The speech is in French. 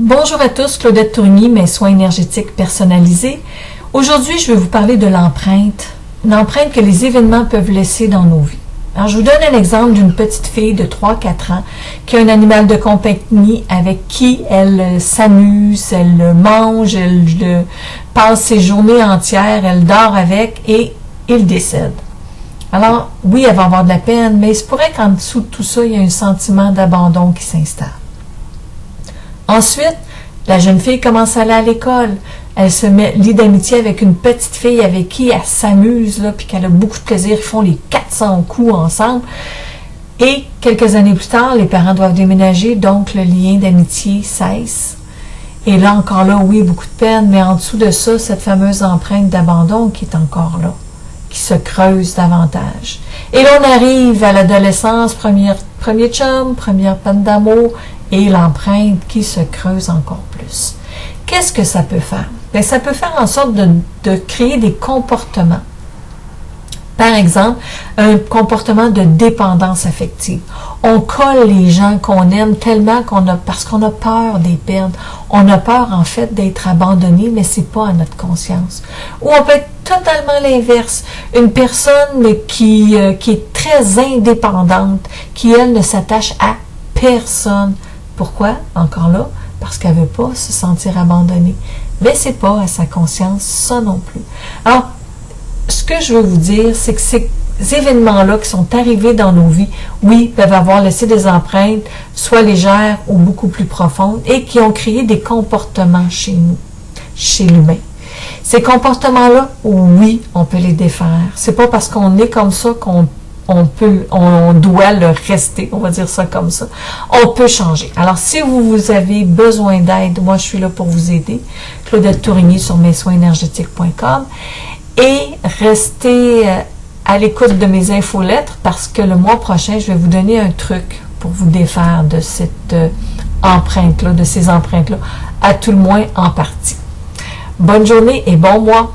Bonjour à tous, Claudette Tourigny, mes soins énergétiques personnalisés. Aujourd'hui, je vais vous parler de l'empreinte, une empreinte que les événements peuvent laisser dans nos vies. Alors, je vous donne un exemple d'une petite fille de 3-4 ans qui a un animal de compagnie avec qui elle s'amuse, elle mange, elle passe ses journées entières, elle dort avec et il décède. Alors, oui, elle va avoir de la peine, mais il se pourrait qu'en dessous de tout ça, il y a un sentiment d'abandon qui s'installe. Ensuite, la jeune fille commence à aller à l'école. Elle se lie d'amitié avec une petite fille avec qui elle s'amuse, puis qu'elle a beaucoup de plaisir. Ils font les 400 coups ensemble. Et quelques années plus tard, les parents doivent déménager, donc le lien d'amitié cesse. Et là, encore là, oui, beaucoup de peine, mais en dessous de ça, cette fameuse empreinte d'abandon qui est encore là, qui se creuse davantage. Et là, on arrive à l'adolescence, premier chum, première peine d'amour, et l'empreinte qui se creuse encore plus. Qu'est-ce que ça peut faire? Bien, ça peut faire en sorte de créer des comportements. Par exemple, un comportement de dépendance affective. On colle les gens qu'on aime tellement parce qu'on a peur des perdre. On a peur, en fait, d'être abandonné, mais c'est pas à notre conscience. Ou on peut être totalement l'inverse. Une personne qui est très indépendante, qui, elle, ne s'attache à personne. Pourquoi? Encore là, parce qu'elle ne veut pas se sentir abandonnée. Mais ce n'est pas à sa conscience, ça non plus. Alors, ce que je veux vous dire, c'est que ces événements-là qui sont arrivés dans nos vies, oui, peuvent avoir laissé des empreintes, soit légères ou beaucoup plus profondes, et qui ont créé des comportements chez nous, chez l'humain. Ces comportements-là, oui, on peut les défaire. C'est pas parce qu'on est comme ça qu'on doit le rester, on va dire ça comme ça. On peut changer. Alors, si vous avez besoin d'aide, moi, je suis là pour vous aider. Claudette Tourigny sur messoinsénergétiques.com. Et restez à l'écoute de mes infolettres parce que le mois prochain, je vais vous donner un truc pour vous défaire de cette empreinte-là, de ces empreintes-là, à tout le moins en partie. Bonne journée et bon mois!